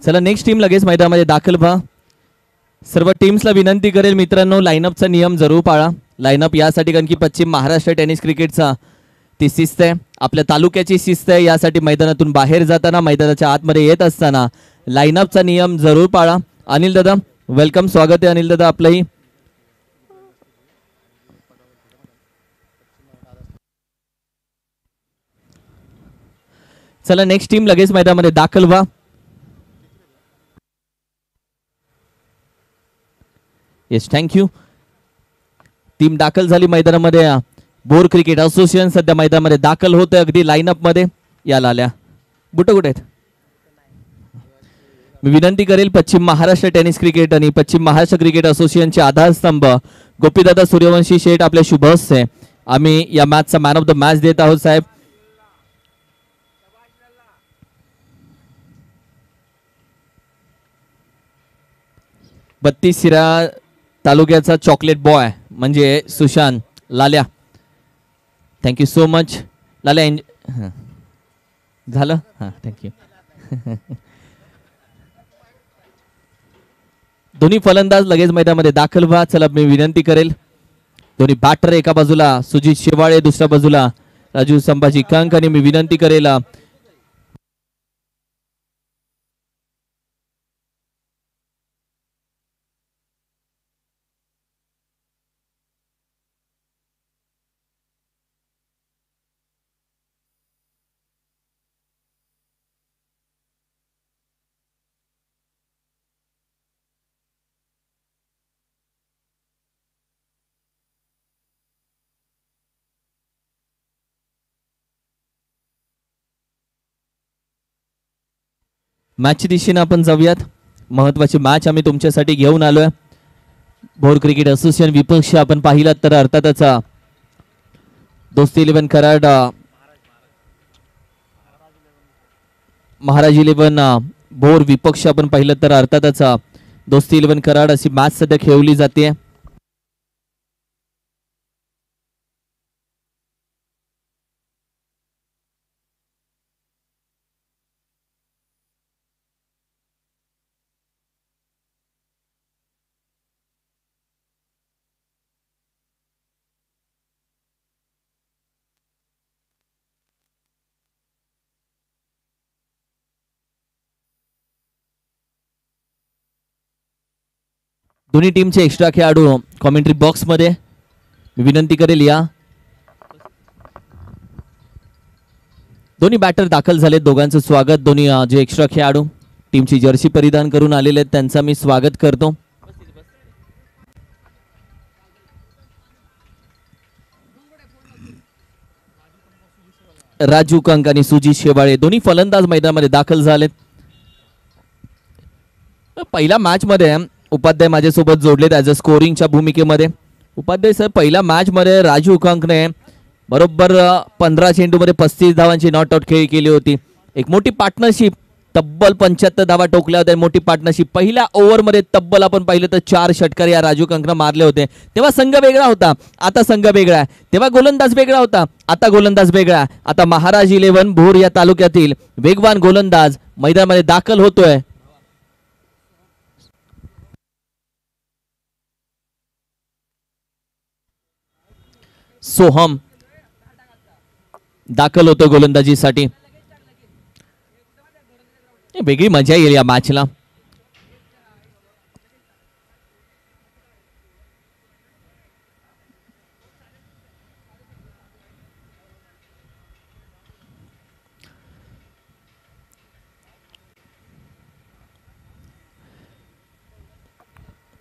चला next team लगेच मैदानामध्ये दाखल व्हा. सर्व टीम्सला विनंती करेल मित्रांनो, लाईनअपचा नियम जरूर पाळा. लाईनअप यासाठी कारण की पश्चिम महाराष्ट्र टेनिस क्रिकेटचा ती शिस्त आहे, आपल्या तालुक्याची शिस्त आहे. यासाठी मैदानातून बाहेर जाताना, मैदानाच्या आतमध्ये येत असताना लाईनअपचा नियम जरूर पाळा. अनिल दादा वेलकम, स्वागत आहे अनिल दादा आपलंही. चला नेक्स्ट टीम लगेच मैदानामध्ये दाखल व्हा. Yes thank you. टीम दाखल झाली मैदानामध्ये. बोर क्रिकेट असोसिएशन सध्या मैदानामध्ये दाखल होतं अगदी लाईनअप मध्ये. याला आल्या बुट कुठे आहेत? मी विनंती करेल पश्चिम महाराष्ट्र टेनिस क्रिकेट आणि पश्चिम महाराष्ट्र क्रिकेट असोसिएशनचे आधारस्तंभ गोपीदादा सूर्यवंशी शेठ आपल्या शुभ हस्ते आम्ही या मॅचचा मॅन ऑफ द मॅच देत आहोत साहेब. बत्तीस शिरा तालुक्याचा चॉकलेट बॉय म्हणजे सुशांत लाल्या. थँक्यू सो मच लाल्या. झालं हां थँक्यू. दोन्ही फलंदाज लगेच मैदानामध्ये दाखल व्हा. चला मी विनंती करेल दोन्ही बॅटर एका बाजूला सुजित शेवाळे, दुसऱ्या बाजूला राजू संभाजी कंक. आणि मी विनंती करेल मॅचच्या दिशेने आपण जाऊयात. महत्वाची मॅच आम्ही तुमच्यासाठी घेऊन आलोय. भोर क्रिकेट असोसिएशन विपक्ष आपण पाहिलात तर अर्थातच दोस्ती 11 कराड महाराज 11 भोर विपक्ष आपण पाहिलं तर अर्थातच दोस्ती 11 कराड अशी मॅच सध्या खेळवली जाते. दोन्ही टीमचे एक्स्ट्रा खेळाडू कॉमेंट्री बॉक्स मध्ये विनंती करेल या. दोन्ही बॅटर दाखल झाले, दोघांचं स्वागत. दोन्ही जे एक्स्ट्रा खेळाडू टीमची जर्सी परिधान करून आलेले आहेत त्यांचा मी स्वागत करतो. राजू कंक आणि सुजित शेवाळे दोन्ही फलंदाज मैदानामध्ये दाखल झालेत. पहिल्या मॅच मध्ये उपाध्याय माझ्यासोबत जोडलेत ॲज अ स्कोरिंगच्या भूमिकेमध्ये. उपाध्याय सर पहिल्या मॅच मध्ये राजू कंकने बरोबर 15 चेंडूमध्ये 35 धावांची नॉट आउट खेळी केली होती. एक मोठी पार्टनरशिप, तब्बल 75 धावा टोकल्या होत्या. मोठी पार्टनरशिप. पहिल्या ओव्हरमध्ये तब्बल आपण पाहिलं तर 4 षटकार या राजू कंकने मारले होते. तेव्हा संघ वेगळा होता, आता संघ वेगळा आहे. तेव्हा गोलंदाज वेगळा होता, आता गोलंदाज वेगळा आहे. आता महाराज 11 भोर या तालुक्यातील वेगवान गोलंदाज मैदानामध्ये दाखल होतोय. सोहम दाखल होतो गोलंदाजीसाठी. वेगळी मजा येईल या मॅचला.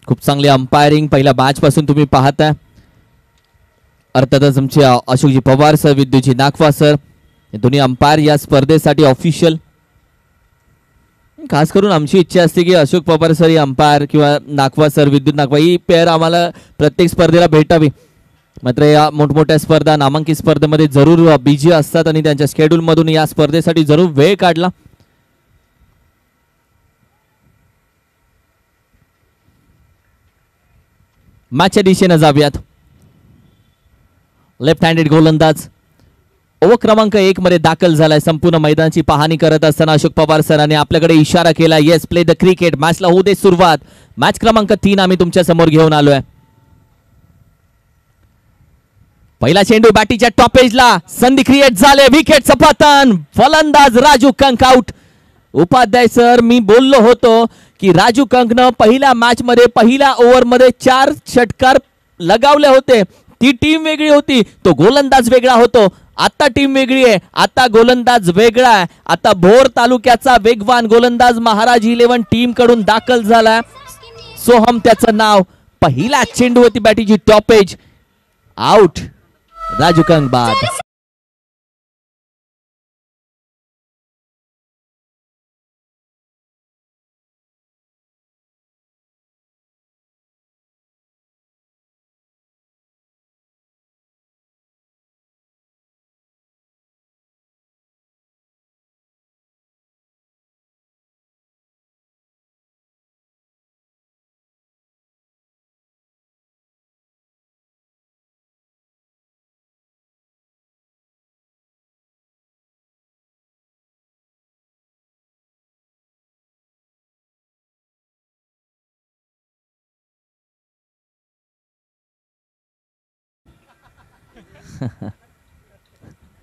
खूप चांगली अंपायरिंग पहिल्या मॅच पासून तुम्ही पाहताय. अर्थातच आमचे अशोकजी पवार सर, विद्युतजी नागवा सर, दोन्ही अंपायर या स्पर्धेसाठी ऑफिशियल. खास करून आमची इच्छा असते की अशोक पवार सर ही अंपायर किंवा नागवा सर, विद्युत नागवा ही पेअर आम्हाला प्रत्येक स्पर्धेला भेटावी. मात्र या मोठमोठ्या स्पर्धा, नामांकित स्पर्धेमध्ये जरूर बिझी असतात आणि त्यांच्या शेड्यूल मधून या स्पर्धेसाठी जरूर वेळ काढला. मॅचच्या दिशेने जाऊयात. लेफ्ट हँडेड गोलंदाज ओव्हर क्रमांक 1 मध्ये दाखल झालाय. संपूर्ण मैदानाची पाहणी करत असताना अशोक पवार सरांनी आपल्याकडे इशारा केला, येस प्ले द क्रिकेट. मॅचला होऊ दे सुरुवात. मॅच क्रमांक 3 आम्ही तुमच्या समोर घेऊन आलोय. पहिला चेंडू बॅटीच्या टॉप एजला, संधी क्रिएट झाले, विकेट सपाटन. फलंदाज राजू कंक आउट. उपाध्याय सर, मी बोललो होतो की राजू कंकनं पहिल्या मॅच मध्ये पहिल्या ओव्हर मध्ये 4 षटकार लगावले होते. ती टीम वेगळी होती, तो गोलंदाज वेगळा होतो. आता टीम वेगळी आहे, आता गोलंदाज वेगळा आहे. आता भोर तालुक्याचा वेगवान गोलंदाज महाराज 11 टीम कडून दाखल झालाय. सोहम त्याचं नाव. पहिला चेंडू होती बॅटीची top edge, out. Raju Kank बाद.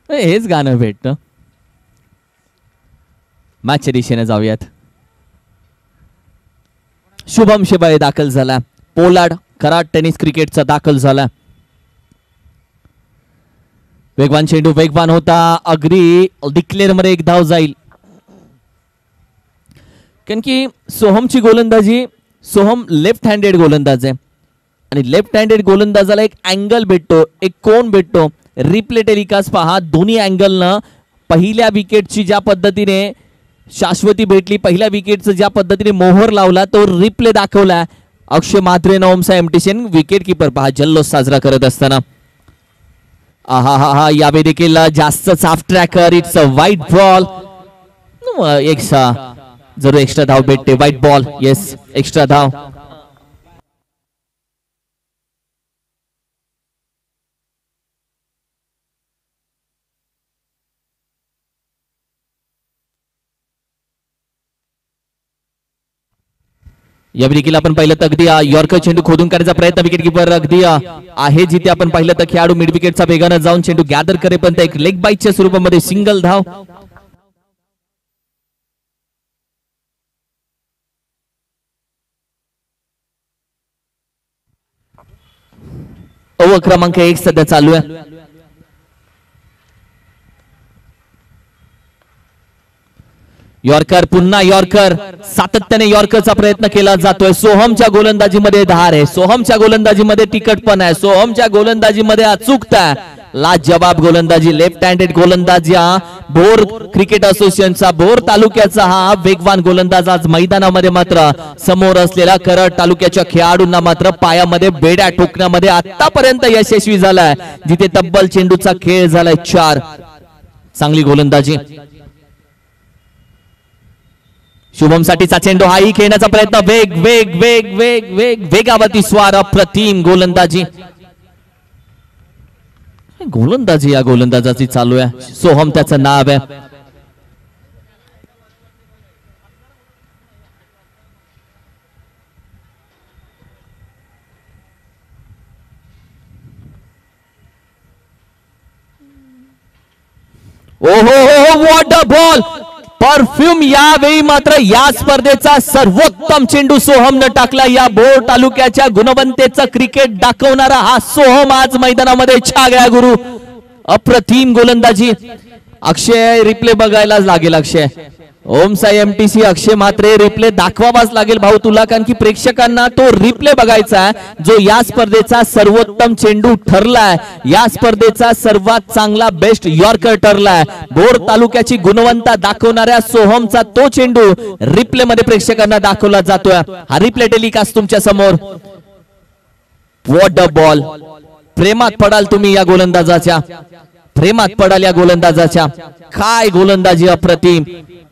हेच गाणं भेटतं. मॅचच्या दिशेने जाऊयात. शुभम शेबाळे दाखल झाला. पोलार्ड कराड टेनिस क्रिकेटचा दाखल झाला. वेगवान चेंडू वेगवान होता. अगदी डिक्लेअर मध्ये एक धाव जाईल, कारण की सोहमची गोलंदाजी, सोहम लेफ्ट हँडेड गोलंदाज आहे आणि लेफ्ट हँडेड गोलंदाजाला एक अँगल भेटतो, एक कोन भेटतो. रिप्ले टेलिकास्ट पहा, दोन्ही अँगलनं पहिल्या विकेटची ज्या पद्धतीने शाश्वती भेटली, पहिल्या विकेटचं ज्या पद्धतीने मोहर लावला, तो रिप्ले दाखवला. अक्षय म्हात्रे ओमसा एमटीशन विकेट किपर पहा जल्लोष साजरा करत असताना. हा यावेळी देखील जास्त साफ tracker. It's a white ball. जरूर एक्स्ट्रा धाव भेटते. व्हाईट बॉल, येस एक्स्ट्रा धाव. या देखील आपण पाहिलं तर अगदी यॉर्कर चेंडू खोदून करायचा प्रयत्न विकेट किपर अगदी आहे जिथे आपण पाहिलं तर खेळाडू मिड विकेटचा वेगानं जाऊन चेंडू गॅदर करेपर्यंत एक लेग बाईटच्या स्वरूपामध्ये सिंगल धाव. ओव्हर क्रमांक 1 सध्या चालू आहे. यॉर्कर, पुन्हा यॉर्कर. सातत्याने यॉर्करचा प्रयत्न केला जातोय. सोहमच्या गोलंदाजीमध्ये धार आहे, सोहमच्या गोलंदाजीमध्ये तिखटपण आहे, सोहमच्या गोलंदाजीमध्ये अचूकता आहे. लाजवाब गोलंदाजी. लेफ्ट हँडेड गोलंदाज या भोर क्रिकेट असोसिएशनचा, भोर तालुक्याचा हा वेगवान गोलंदाज आज मैदानामध्ये मात्र समोर असलेला कराड तालुक्याच्या खेळाडूंना मात्र पायामध्ये बेड्या ठोकण्यामध्ये आतापर्यंत यशस्वी झालाय, जिथे तब्बल चेंडूचा खेळ झालाय 4. चांगली गोलंदाजी. शुभम साठीचा चेंडू, हाही खेळण्याचा प्रयत्न. वेग वेग वेग वेग वेग वेगावती स्वार. अप्रतिम गोलंदाजी. गोलंदाजी या गोलंदाजाची चालू आहे. सोहम त्याचं नाव आहे. ओहो व्हॉट अ बॉल. परफ्यूम. यावेळी मात्र या स्पर्धेचा सर्वोत्तम चेंडू सोहमनं टाकला. या भोर तालुक्याच्या गुणवत्तेचं क्रिकेट दाखवणारा हा सोहम आज मैदानामध्ये छा गया गुरु. अप्रतिम गोलंदाजी. अक्षय रिप्ले बघायलाच लागेल. अक्षय ओमसाई एमटीसी, अक्षय म्हात्रे रिप्ले दाखवावाच लागेल भाऊ तुला, कारण की प्रेक्षकांना तो रिप्ले बघायचा आहे जो या स्पर्धेचा सर्वोत्तम चेंडू ठरलाय, या स्पर्धेचा सर्वात चांगला बेस्ट यॉर्कर ठरलाय. भोर तालुक्याची गुणवत्ता दाखवणाऱ्या सोहमचा तो चेंडू रिप्ले मध्ये प्रेक्षकांना दाखवला जातोय. हा रिप्ले टेलिकास्ट तुमच्या समोर. What a ball. प्रेमात पडाल तुम्ही या गोलंदाजाच्या, प्रेमात पडाल या गोलंदाजाच्या. काय गोलंदाजी अप्रतिम.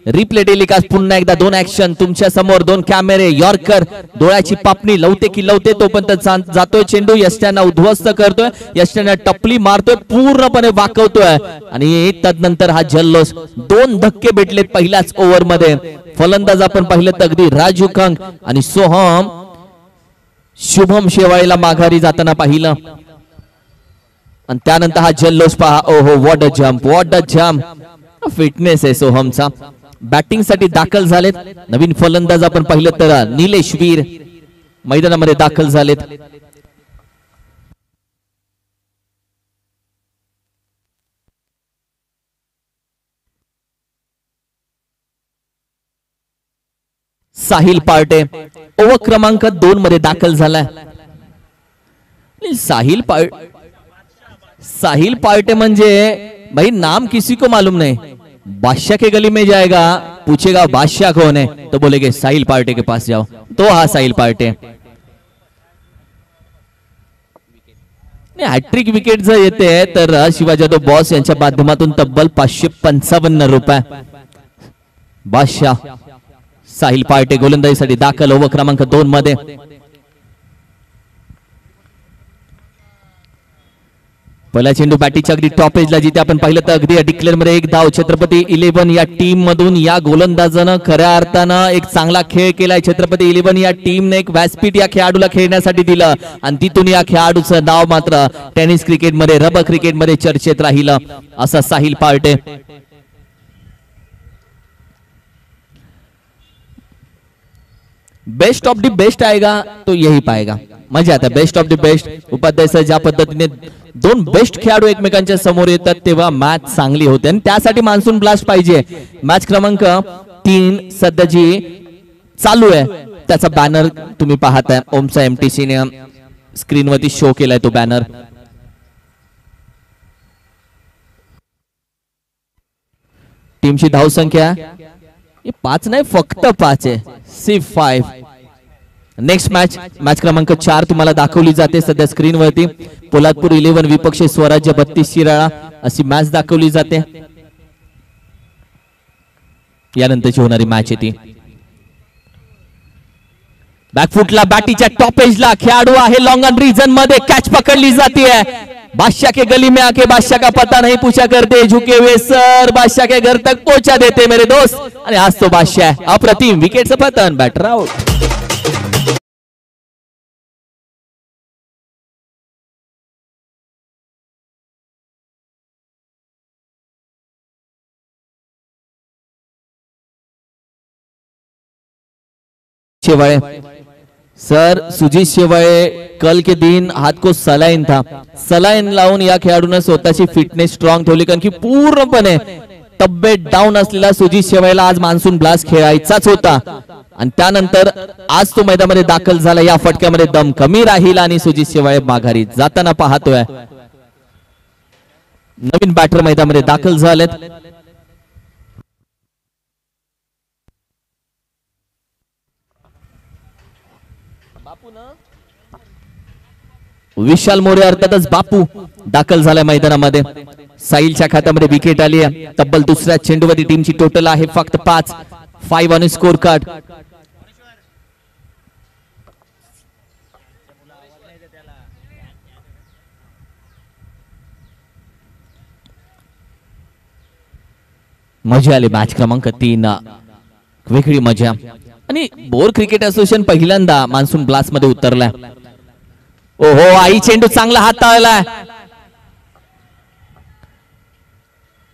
रिप्ले टेलिकास्ट पुन्हा एकदा दोन ऍक्शन तुमच्या समोर, दोन कॅमेरे, यॉर्कर डोळ्याची पापणी लवते की लवते तोपर्यंत जातोय चेंडू, यष्ट्यांना उद्ध्वस्त करतोय, यष्ट्यांना टपली मारतोय, पूर्णपणे वाकवतोय आणि तदनंतर हा जल्लोष. दोन धक्के भेटलेत पहिल्याच ओव्हर मध्ये. फलंदाज आपण पाहिलं तर अगदी राजू कंक आणि सोहम शुभम शेवाळीला माघारी जाताना पाहिलं आणि त्यानंतर हा जल्लोष पहा. ओहो, what a jump, what a jump. Fitness आहे सोहमचा. बॅटिंग साठी दाखल झालेत नवीन फलंदाज आपण पाहिलं तर निलेश वीर मैदानामध्ये दाखल झालेत. साहिल पार्टे ओव्हर क्रमांक 2 मध्ये दाखल झालाय. साहिल पार्टे म्हणजे भाई नाम किसी को मालूम नहीं. बादशाह के गली में जाएगा, पूछेगा बादशाह कौन है तो बोलेगे साहिल पार्टे के पास जाओ. तो हा साहिल पार्टे. हॅट्रिक विकेट जर येते तर शिवाजी जाधव बॉस यांच्या माध्यमातून तब्बल 555 रुपये. बादशाह साहिल पार्टे गोलंदाजीसाठी दाखल ओव्हर क्रमांक 2 मध्ये. पहिला चेंडू बॅटीच्या अगदी टॉप एजला जिथे आपण पाहिलं तर अगदी डिक्लेअर मध्ये एक धाव. छत्रपती 11 या टीम मधून या गोलंदाजानं खऱ्या अर्थानं एक चांगला खेळ केलाय. छत्रपती 11 या टीमने एक व्यासपीठ या खेळाडूला खेळण्यासाठी दिलं आणि तिथून या खेळाडूचं नाव मात्र टेनिस क्रिकेटमध्ये, रबर क्रिकेटमध्ये चर्चेत राहिलं. असा Sahil Parte. Best of the best आएगा तो यही पाएगा. मजा आता. Best of the best. Upadhyay sir ज्या पद्धतीने दोन बेस्ट खेळाडू एकमेकांच्या समोर येतात तेव्हा मॅच चांगली होते आणि त्यासाठी मान्सून ब्लास्ट पाहिजे. मॅच क्रमांक 3 सध्या जी चालू आहे त्याचा बॅनर तुम्ही पाहताय. ओमचा एमटीसी ने स्क्रीनवरती शो केलाय तो बॅनर. टीमची धावसंख्या 5 नाही, फक्त 5 आहे. सिर्फ 5. नेक्स्ट मॅच क्रमांक 4 तुम्हाला दाखवली जाते सध्या स्क्रीनवरती. पोलादपूर 11 विपक्ष स्वराज्य 32 शिराळा अशी मॅच दाखवली जाते. यानंतरची होणारी मॅच आहे ती. बॅकफुटला बॅटीच्या टॉप एजला खेळाडू आहे. लॉंग ऑन रीजन मध्ये कॅच पकडली जाते. बादशाह के गली में आके बादशाह का पता नहीं पूछा करते, झुके हुए सर बादशाह के घर तक पहुंचा देते मेरे दोस्त. आणि आज तो बादशाह है. अप्रतिम विकेटचं पतन, batter out. Shewale sir, Sujit Shewale कल के दिन हाथ को सलाइन था. सलाइन लावून या खेळाडूने स्वतःची फिटनेस स्ट्रॉंग ठेवली कारण की पूर्णपणे तब्येत डाऊन असलेला सुजीत शेवाळेला आज मान्सून ब्लास्ट खेळायचाच होता आणि त्यानंतर आज तो मैदानामध्ये दाखल झाला. या फटक्यामध्ये दम कमी राहील आणि सुजीत शेवाळे माघारी जाताना पाहतोय. नवीन बॅटर मैदानामध्ये दाखल झालेत. विशाल मोरे अर्थातच बापू दाखल झालाय मैदानामध्ये. साहिलच्या खात्यामध्ये विकेट आली आहे. तब्बल दुसऱ्या चेंडूवरती टीमची टोटल आहे फक्त 5 ऑन स्कोर कार्ड. मजा आली. मॅच क्रमांक 3 वेगळी मजा. आणि बोर क्रिकेट असोसिएशन पहिल्यांदा मान्सून ब्लास्ट मध्ये उतरलाय. ओहो, आई चेंडू चांगला हाताळलाय.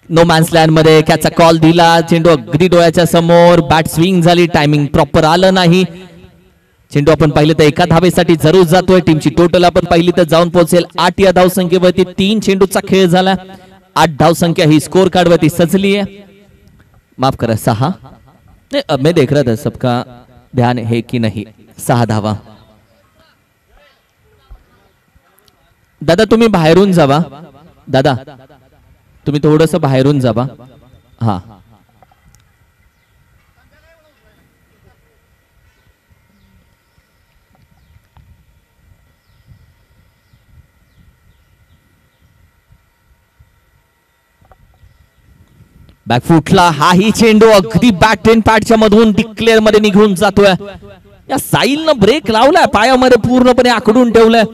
नो मॅन्स लँड मध्ये कॅचा कॉल दिला. चेंडू अगदी डोळ्याच्या समोर. बॅट स्विंग झाली, टायमिंग प्रॉपर आलं नाही. चेंडू आपण पाहिलं तर एका धावेसाठी जरूर जातोय. टीमची टोटल आपण पाहिली तर जाऊन पोहोचेल 8 या धावसंख्येवरती. 3 चेंडूचा खेळ झाला. 8 धावसंख्या ही स्कोर कार्ड वरती सजली आहे. माफ करा 6. मैं देख रहा था सबका ध्यान है कि नहीं. 6 धावा. दादा तुम्ही बाहेरून जावा. दादा तुम्ही थोडंसं बाहेरून जावा. हा, बॅकफुटला हाही चेंडू अगदी बॅक टेन पॅडच्या मधून डिक्लेअर मध्ये निघून जातोय. या साहिलनं ब्रेक लावलाय, पायामध्ये पूर्णपणे आखडून ठेवलाय.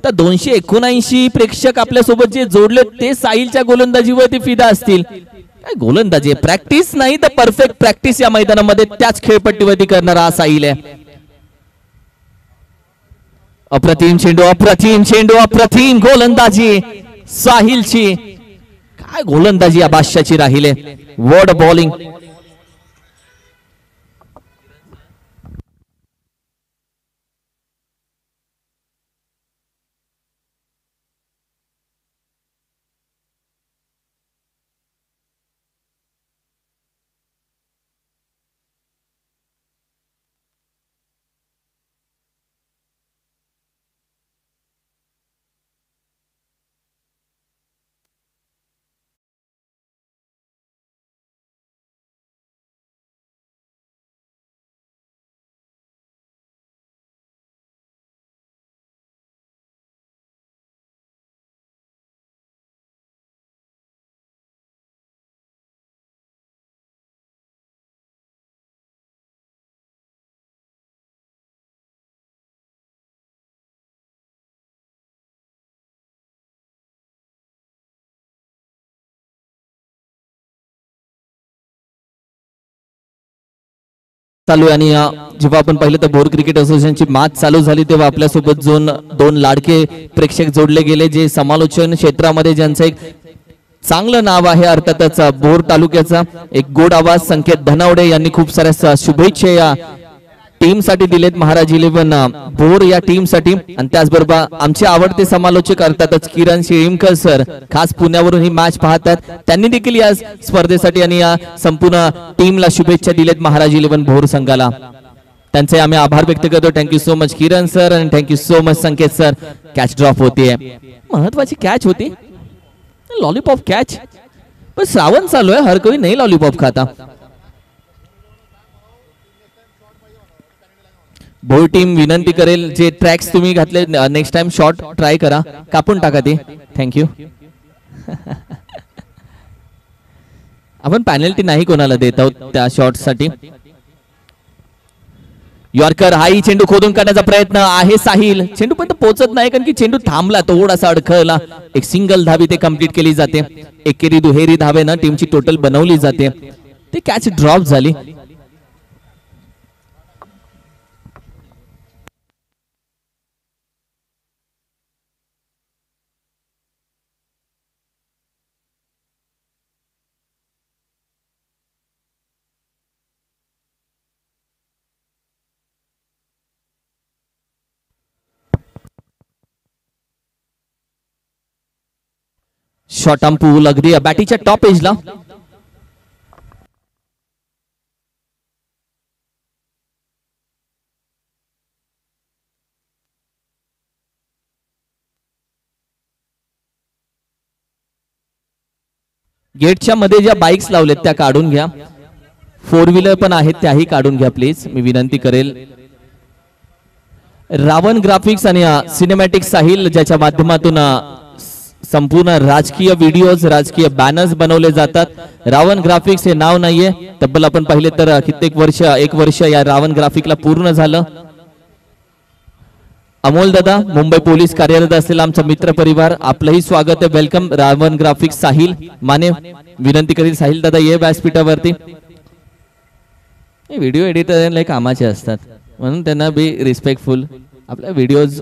तर 279 प्रेक्षक आपल्या सोबत जे जोडले ते साहिलच्या गोलंदाजीवरती फिदा असतील. काय गोलंदाजी, प्रॅक्टिस नाही तर परफेक्ट प्रॅक्टिस या मैदानामध्ये त्याच खेळपट्टीवरती करणारा हा साहिल आहे. अप्रतिम चेंडू, अप्रतिम चेंडू, अप्रतिम गोलंदाजी साहिलची. काय गोलंदाजी या बादशाची राहिले. Word bowling. चालू आहे. आणि जेव्हा आपण पाहिलं तर भोर क्रिकेट असोसिएशनची मॅच चालू झाली तेव्हा आपल्यासोबत दोन लाडके प्रेक्षक जोडले गेले जे समालोचन क्षेत्रामध्ये ज्यांचं एक चांगलं नाव आहे. अर्थातच भोर तालुक्याचा एक गोड आवाज संकेत धनावडे यांनी खूप साऱ्या शुभेच्छा या टीम साठी दिलेत. महाराज 11 भोर या टीम साठी. आणि त्याचबरोबर आमचे आवडते समालोचक अर्थातच किरण शिळीमकर सर खास पुण्यावरून ही मॅच पाहतात. त्यांनी देखील या स्पर्धेसाठी आणि या संपूर्ण टीमला शुभेच्छा दिलेत महाराज 11 भोर संघाला. त्यांचे आम्ही आभार व्यक्त करतो. थँक्यू सो मच किरण सर आणि थँक्यू सो मच संकेत सर. कॅच ड्रॉप होतीये, महत्वाची कॅच होती, लॉलीपॉप कॅच. पण श्रावण चालू आहे, हर कोणी नाही लॉलीपॉप खाता. भोर टीम विनंती करेल जे ट्रॅक्स तुम्ही घातले नेक्स्ट टाइम शॉट ट्राय करा, कापून टाका ते. थँक्यू. आपण पॅनल्टी नाही कोणाला देत आहोत त्या शॉट साठी. यॉर्कर हाही चेंडू खोदून काढण्याचा प्रयत्न आहे साहिल. चेंडू पण पोहोचत नाही कारण की चेंडू थांबला, थोडासा अडखळला. एक सिंगल धावी ते कंप्लीट केली जाते. एकेरी दुहेरी धावेनं टीमची टोटल बनवली जाते. ते कॅच ड्रॉप झाली. शॉट ऑन पूल अगदी बॅटीच्या टॉप एजला. गेटच्या मध्ये ज्या बाईक्स लावलेत त्या काढून घ्या. 4 व्हीलर पण आहेत त्याही काढून घ्या प्लीज, मी विनंती करेल. रावण ग्राफिक्स आणि सिनेमॅटिक साहिल ज्याच्या माध्यमातून संपूर्ण राजकीय व्हिडिओज राजकीय बॅनर्स बनवले जातात. रावण ग्राफिक्स हे नाव नाहीये, तब्बल आपण पाहिले तर कित्येक वर्ष 1 वर्ष या रावण ग्राफिकला पूर्ण झालं. अमोल दादा मुंबई पोलीस कार्यालयात असलेला आमचा मित्र परिवार, आपलंही स्वागत आहे. वेलकम रावण ग्राफिक्स साहिल माने. विनंती करील साहिल दादा ये व्यासपीठावरती. व्हिडिओ एडिटर कामाचे असतात म्हणून त्यांना बी रिस्पेक्टफुल. आपल्या व्हिडिओज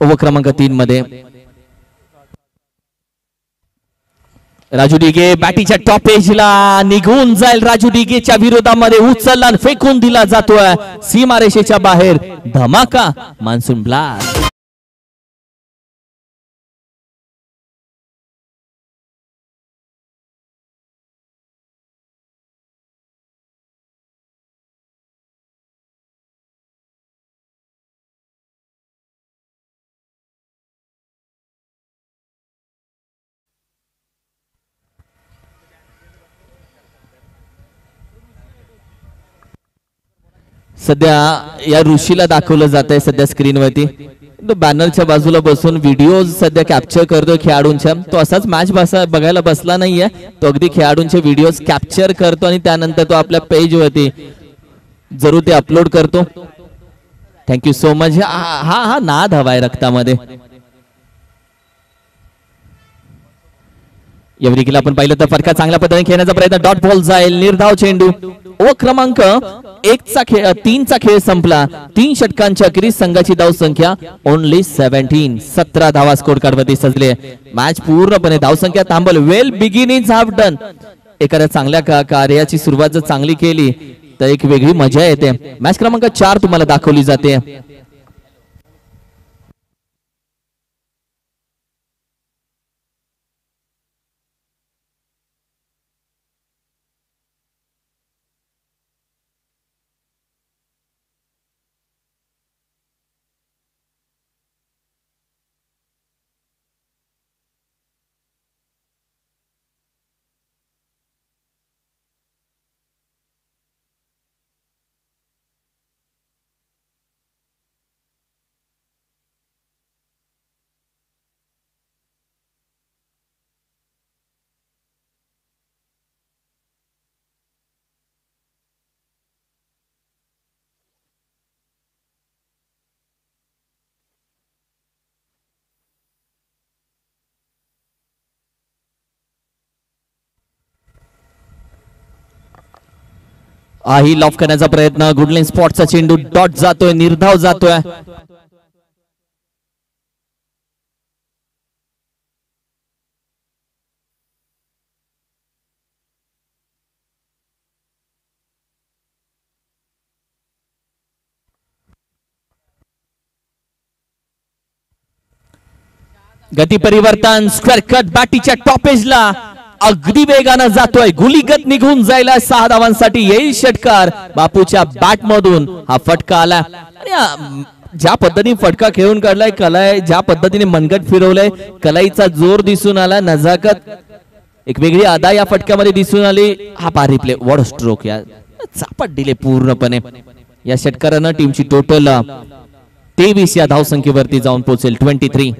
ओव्हर क्रमांक 3 मध्ये राजू डिगे बॅटीच्या टॉप एजला निघून जाईल. राजू डिगेच्या विरोधामध्ये उचलला फेकून दिला जातोय सीमारेषेच्या बाहेर. धमाका मान्सून ब्लास्ट. सध्या या ऋषीला दाखवलं जात आहे सध्या स्क्रीनवरती. तो बॅनरच्या बाजूला बसून व्हिडिओ सध्या कॅप्चर करतोय खेळाडूंच्या. तो असाच मॅच बघायला बसला नाहीये, तो अगदी खेळाडूंचे व्हिडिओ कॅप्चर करतो आणि त्यानंतर तो आपल्या पेज वरती जरूर ते अपलोड करतो. Thank you so much. हा हा नाद हवाय रक्तामध्ये. या विकेटला आपण पाहिलं तर फटका चांगल्या पद्धतीने खेळण्याचा प्रयत्न, डॉट बॉल जाईल, निर्धाव चेंडू. ओव्हर क्रमांक 3चा खेळ संपला. 3 षटकांच्या अखेरीस संघाची धाव संख्या ओनली 17 धावा स्कोर कार्ड वरती सजले. मॅच पूर्णपणे धावसंख्या थांबल. Well begin is half done. एखाद्या चांगल्या कार्याची सुरुवात जर चांगली केली तर एक वेगळी मजा येते. मॅच क्रमांक 4 तुम्हाला दाखवली जाते. ही लॉफ करण्याचा प्रयत्न, गुडलाईन स्पॉटचा चेंडू, डॉट जातोय, निर्धाव जातोय. गती परिवर्तन, स्क्वेअर कट बॅटीच्या टॉपेजला अगदी वेगानं जातोय, गुलीगत निघून जायला 6 धावांसाठी येईल षटकार. बापूच्या बॅट मधून हा फटका आला आणि ज्या पद्धतीने फटका खेळून काढलाय, कलाई ज्या पद्धतीने मनगट फिरवलंय, कलाईचा जोर दिसून आला, नजाकत एक वेगळी अदा या फटक्यामध्ये दिसून आली. हा पार रिप्ले, वॉट स्ट्रोक, या चापट दिले पूर्णपणे. या षटकारानं टीमची टोटल 23 या धावसंख्येवरती जाऊन पोहोचेल. 23.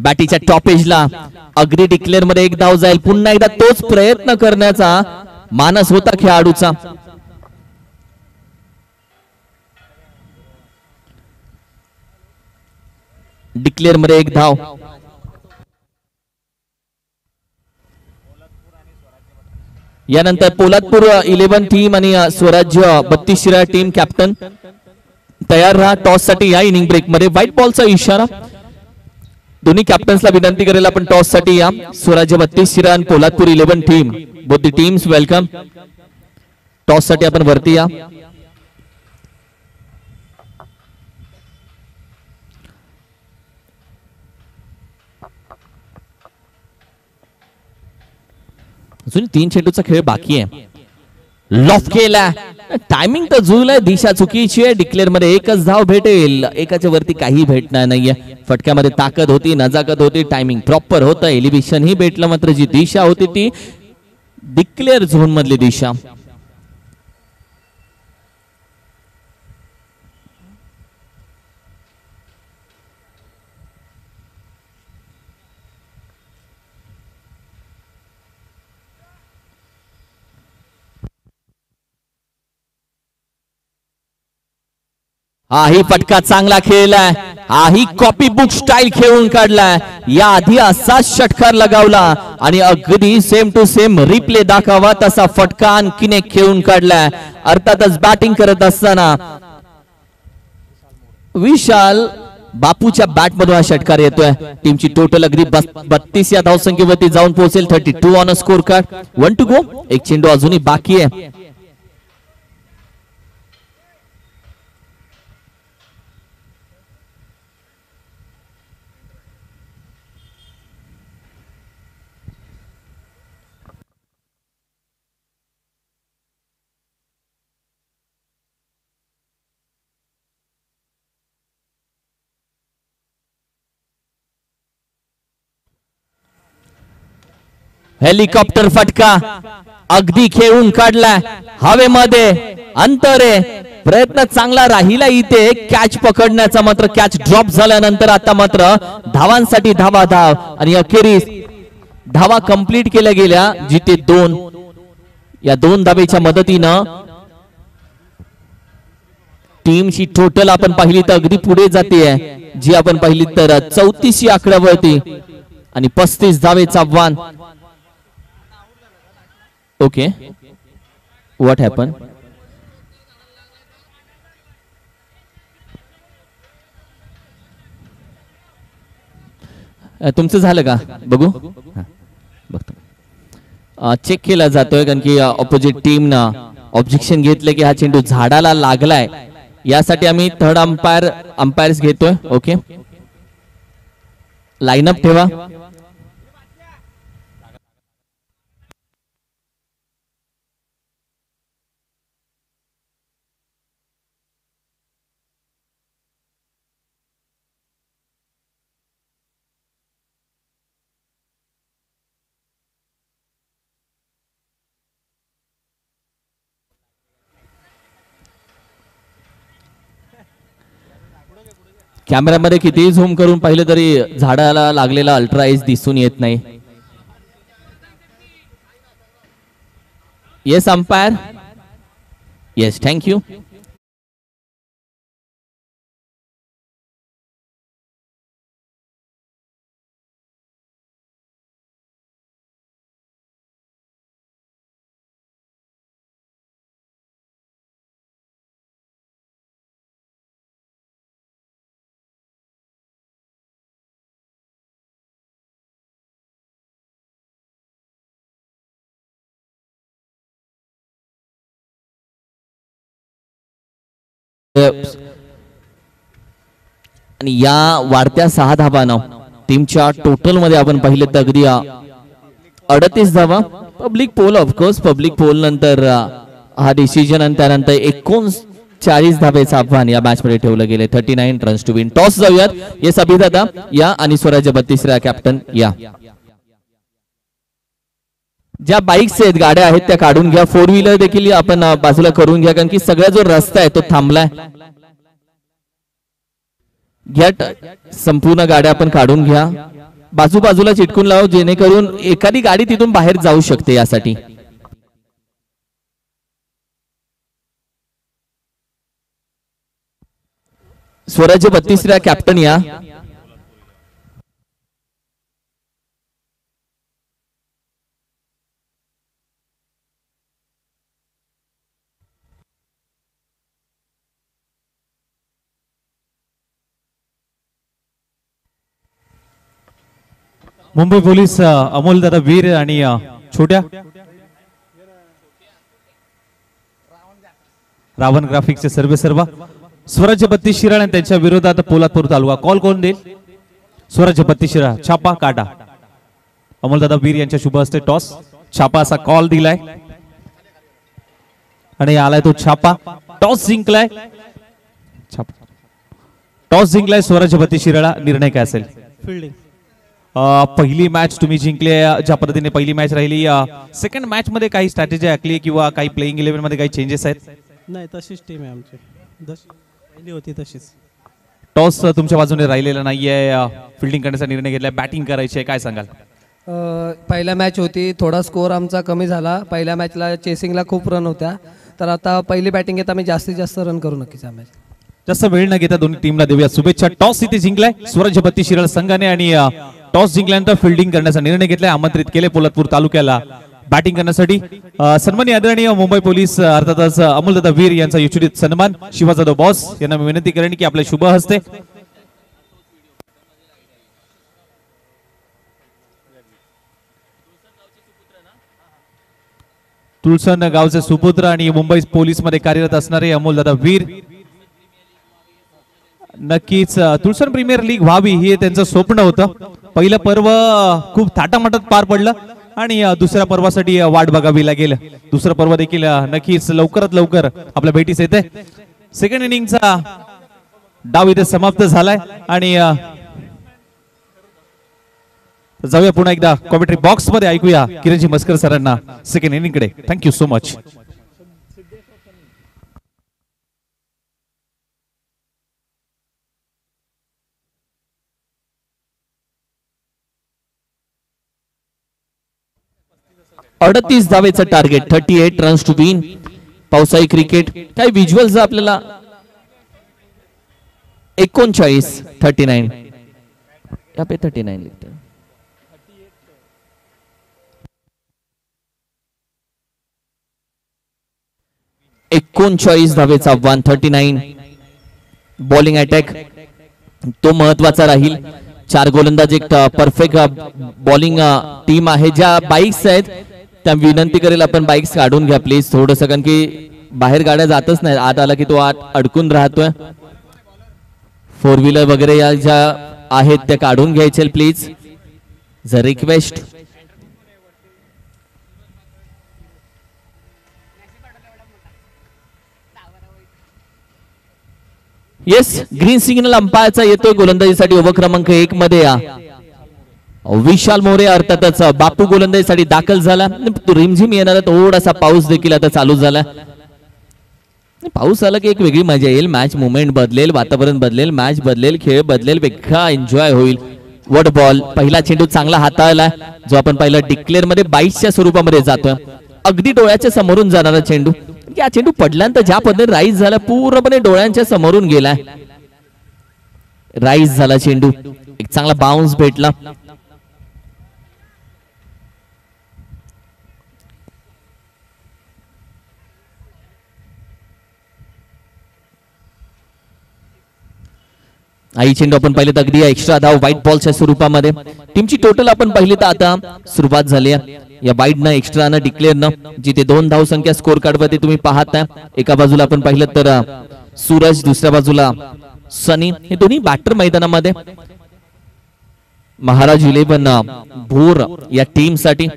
बॅटीच्या टॉपेजला अगदी डिक्लेअर मध्ये एक धाव जाईल. पुन्हा एकदा तोच प्रयत्न करण्याचा मानस होता खेळाडूचा. डिक्लेअर मध्ये एक धाव. यानंतर पोलादपूर 11 टीम आणि स्वराज्य 32 शिराळा टीम कॅप्टन तयार राहा टॉस साठी. या इनिंग ब्रेक मध्ये व्हाईट बॉलचा इशारा. दोन्ही कॅप्टन्सला विनंती करेल आपण टॉस साठी या. स्वराज्य 32 शिराळा आणि Poladpur 11 team, both the teams welcome. Toss साठी आपण वरती या. अजून 3 चेंडूचा खेळ बाकी आहे. लॉफ केला, टायमिंग तर जुळलंय, दिशा चुकीची आहे. डिक्लेअर मध्ये एकच धाव भेटेल, एकाच्या वरती काही भेटणार नाहीये. फटक्यामध्ये ताकद होती, नजाकत होती, टायमिंग प्रॉपर होतं, एलिव्हेशन ही भेटलं, मात्र जी दिशा होती ती डिक्लेअर झोन मधली दिशा. हाही फटका चांगला खेळलाय, हाही कॉपी बुक स्टाईल खेळून काढलाय. या आधी असाच षटकार लगावला आणि अगदी सेम टू सेम रिप्ले दाखवा तसा फटका आणखीन एक खेळून काढलाय. अर्थातच बॅटिंग करत असताना विशाल बापूच्या बॅट मधून हा षटकार येतोय. टीमची टोटल अगदी 32 या धावसंख्येवरती जाऊन पोहोचेल. 32 on a score card. 1 to go. एक चेंडू अजूनही बाकी आहे. हेलिकॉप्टर फटका अगदी खेळून काढलाय हवेमध्ये अंतर आहे प्रयत्न चांगला राहिला इथे कॅच पकडण्याचा मात्र कॅच ड्रॉप झाल्यानंतर आता मात्र धावांसाठी धाव आणि अखेरीस धावा कंप्लीट केल्या गेल्या जिथे 2 या 2 धावेच्या मदतीनं टीमची टोटल आपण पाहिली तर अगदी पुढे जाते जी आपण पाहिली तर 34 आकड्यावरती आणि 35 धावेचं आव्हान ओके व्हॉट हॅपन तुमचं झालं का बघू बघतो चेक केला जातोय कारण की ऑपोजिट टीम ना ऑब्जेक्शन घेतले की हा चेंडू झाडाला लागलाय यासाठी आम्ही थर्ड अंपायर्स घेतोय ओके लाईनअप ठेवा कॅमेरामध्ये कितीही झूम करून पाहिलं तरी झाडाला लागलेला अल्ट्रा एज दिसून येत नाही येस अंपायर येस थँक्यू आणि या वाढत्या 6 धावांना टीमच्या टोटल मध्ये आपण पाहिले तर अगदी 38 धावा पब्लिक पोल ऑफकोर्स पब्लिक पोल नंतर हा डिसिजन आणि त्यानंतर 39 धावेचं आव्हान या मॅच मध्ये ठेवलं गेले 39 रन्स टू विन टॉस जाऊयात येस अभिदादा या आणि स्वराज्य 32 कॅप्टन या ज्या बाईक्स आहेत गाड्या आहेत त्या काढून घ्या 4 व्हीलर देखील आपण बाजूला करून घ्या कारण की सगळा जो रस्ता आहे तो थांबलाय घ्या संपूर्ण गाड्या आपण काढून घ्या बाजूबाजूला चिटकून लाव जेणेकरून एखादी गाडी तिथून बाहेर जाऊ शकते यासाठी स्वराज्य 32 कॅप्टन या मुंबई पोलीस अमोल दादा वीर आणि छोट्या रावण ग्राफिक्सचे सर्व स्वराज्य 32 शिराळ आणि त्यांच्या विरोधात पोलादपूर तालुका कॉल कोण देईल स्वराज्य 32 शिराळ छापा काटा अमोल दादा वीर यांच्या शुभ हस्ते टॉस छापा असा कॉल दिलाय आणि आलाय तो छापा टॉस जिंकलाय टॉस जिंकलाय स्वराज्य 32 शिराळा निर्णय काय असेल फिल्डिंग पहिली मॅच तुम्ही जिंकले ज्या पद्धतीने पहिली मॅच राहिली सेकंड मॅच मध्ये काही स्ट्रॅटेजी आखली किंवा काही प्लेइंग 11 मध्ये काही चेंजेस आहेत नाही तशीच टीम आहे आमची पहिली होती तशीच टॉस तुमच्या बाजूने राहिलेला नाहीये फिल्डिंग करण्याचा निर्णय घेतलाय बॅटिंग करायची आहे काय सांगाल पहिल्या मॅच होती थोडा स्कोर आमचा कमी झाला पहिल्या मॅचला चेसिंगला खूप रन होत्या तर आता पहिली बॅटिंग घेता आम्ही जास्तीत जास्त रन करू नक्कीच या मॅच जास्त वेळ न घेता दोन्ही टीमला देऊया शुभेच्छा टॉस इथे जिंकलाय स्वराज्य 32 शिराळ संघाने आणि टॉस जिंकल्यानंतर फिल्डिंग करण्याचा निर्णय घेतलाय आमंत्रित केले पोलादपूर तालुक्याला बॅटिंग करण्यासाठी सन्माननीय आदरणीय मुंबई पोलीस अर्थातच अमोलदादा वीर यांचा युचित सन्मान शिवा जाधव बॉस यांना मी विनंती करेन की आपल्या शुभ हस्ते तुळसन गावचे सुपुत्र आणि मुंबई पोलीस मध्ये कार्यरत असणारे अमोलदादा वीर नक्कीच तुळसन प्रीमियर लीग व्हावी हे त्यांचं स्वप्न होतं पहिलं पर्व खूप थाटामाटात पार पडलं आणि दुसऱ्या पर्वासाठी वाट बघावी लागेल दुसरं पर्व देखील नक्कीच लवकरात लवकर आपल्या भेटीस येते सेकंड इनिंगचा डाव इथे समाप्त झालाय आणि जाऊया पुन्हा एकदा कॉमेंट्री बॉक्स मध्ये ऐकूया किरणजी मस्कर सरांना सेकंड इनिंग कडे. Thank you so much. अडतीस धावेचं टार्गेट, 38 रन्स टू विन. पावसाळी क्रिकेट काही व्हिज्युअल्स आपल्याला 39 यहाँ पे 39 लिखते हैं. 39 धावेचा 139 बॉलिंग अटॅक तो महत्वाचा राहील. 4 गोलंदाज एक परफेक्ट बॉलिंग टीम आहे. ज्या बाईक्स आहेत त्या विनंती करेल आपण बाईक्स काढून घ्या प्लीज थोडंसं, कारण की बाहेर गाड्या जातच नाही. आत आला की तो आत अडकून राहतोय. 4 व्हीलर वगैरे या ज्या आहेत त्या काढून घ्यायचे प्लीज, ज रिक्वेस्ट. येस, ग्रीन सिग्नल अंपायरचा येतोय गोलंदाजीसाठी. ओव्हर क्रमांक 1 मध्ये या विशाल मोरे अर्थातच बापू गोलंदाजीसाठी दाखल झाला. रिमझिम येणारा थोडासा पाऊस देखील आता चालू झाला. पाऊस आला की एक वेगळी मजा येईल. मॅच मुवमेंट बदलेल, वातावरण बदलेल, मॅच बदलेल, खेळ बदलेल, वेगळा एन्जॉय होईल. वॉट बॉल पहिला चेंडू चांगला हाताळला जो आपण पहिला डिक्लेअर मध्ये 22च्या स्वरूपामध्ये जातोय. अगदी डोळ्याच्या समोरून जाणारा चेंडू. या चेंडू पडल्यानंतर ज्या पद्धतीने राईज झाला पूर्णपणे डोळ्यांच्या समोरून गेलाय. राईज झाला चेंडू, एक चांगला बाउन्स भेटला. आई चेंडू आपण पाहिले तर अगदी एक्स्ट्रा धाव व्हाईट बॉलच्या स्वरूपामध्ये. टीमची टोटल आपण पाहिली तर आता सुरुवात झाली आहे या वाईट न एक्स्ट्रा न डिक्लेअर न, जिथे 2 धाव संख्या स्कोर कार्ड वरती तुम्ही पाहताय. एका बाजूला आपण पाहिलं तर सूरज, दुसऱ्या बाजूला सनी. हे दोन्ही बॅटर मैदानामध्ये. महाराज 11 भोर या टीम साठी.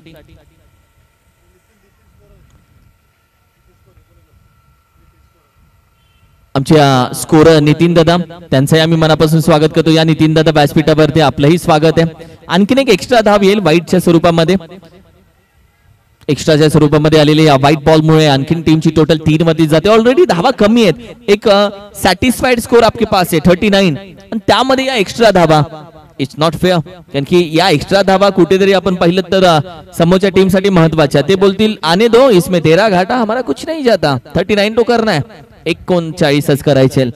आमच्या स्कोरर नितीन दादा, त्यांचंही आम्ही मनापासून स्वागत करतो. या नितीन दादा व्यासपीठावरती आपलंही स्वागत आहे. आणखीन एक एक्स्ट्रा धाव येईल व्हाईटच्या स्वरूपामध्ये. एक्स्ट्राच्या स्वरूपामध्ये आलेले या व्हाईट बॉलमुळे आणखीन टीमची टोटल 3 मध्ये जाते. ऑलरेडी धावा कमी आहेत. एक सॅटिस्फाईड स्कोर आपके पास आहे 39 आणि त्यामध्ये या एक्स्ट्रा धावा. इट्स नॉट फेअर, कारण की या एक्स्ट्रा धावा कुठेतरी आपण पाहिलं तर समोरच्या टीम साठी महत्वाच्या. ते बोलतील आने दो, इसमें तेरा घाटा, हमारा कुछ नहीं जाता. 39 तो करना है, 39च करायचे.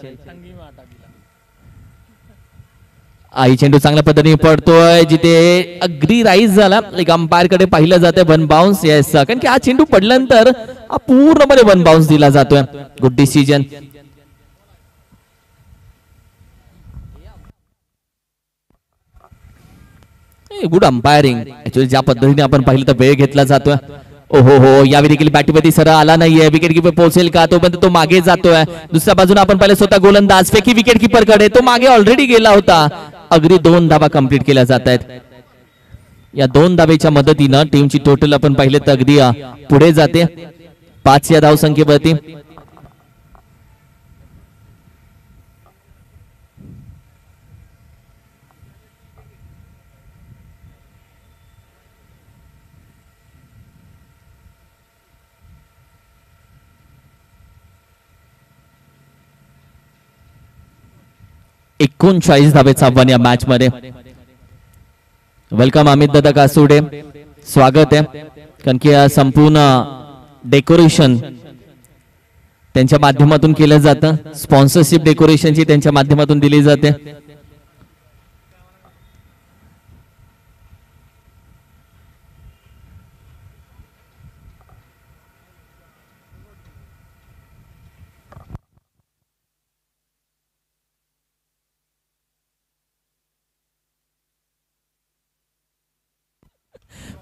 आई चेंडू चांगल्या पद्धतीने पडतोय जिथे अगदी राईज झाला. एक अंपायर कडे पाहिलं जातंय 1 बाउन्स. येस, कारण की हा चेंडू पडल्यानंतर पूर्णपणे 1 बाउन्स दिला जातोय. Good decision. Good umpiring. Actually ज्या पद्धतीने आपण पाहिलं तर वेळ घेतला जातोय. ओहो हो, यावेळी देखील बॅटीवरती सरळ आला नाहीये. विकेट किपर पोहोचेल का, तोपर्यंत तो मागे जातोय. दुसऱ्या बाजूने आपण पाहिलं स्वतः गोलंदाज फेकी विकेट किपर कडे, तो मागे ऑलरेडी गेला होता. अगदी 2 धावा कंप्लीट केल्या जात आहेत. या 2 धावेच्या मदतीनं टीमची टोटल आपण पाहिलं तर अगदी पुढे जाते 5 या धावसंख्येवरती. एकूण 40 धावेचा आव्हान या मॅच मध्ये. वेलकम अमित दादा कासुडे, स्वागत आहे. कारण की संपूर्ण डेकोरेशन त्यांच्या माध्यमातून केलं जातं. स्पॉन्सरशिप डेकोरेशनची त्यांच्या माध्यमातून दिली जाते.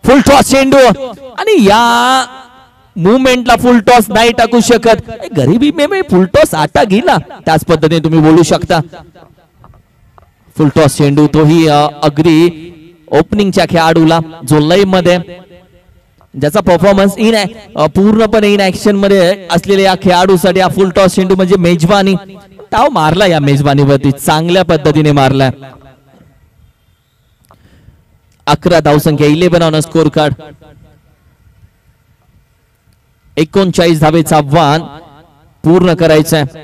फुल टॉस चेंडू आणि या मुवमेंटला फुल टॉस नाही टाकू शकत. गरीबी में फुल टॉस आटा गेला त्याच पद्धतीने तुम्ही बोलू शकता. फुल टॉस चेंडू तोही अगदी ओपनिंगच्या खेळाडूला जो लय मध्ये ज्याचा परफॉर्मन्स पूर्णपणे इन ऍक्शन मध्ये असलेल्या या खेळाडूसाठी हा फुल टॉस चेंडू म्हणजे मेजबानी. ताव मारला या मेजबानीवरती, चांगल्या पद्धतीने मारला. 11 धावसंख्या 11 ऑन स्कोर कार्ड. 39 धावेचं आव्हान पूर्ण करायचं आहे.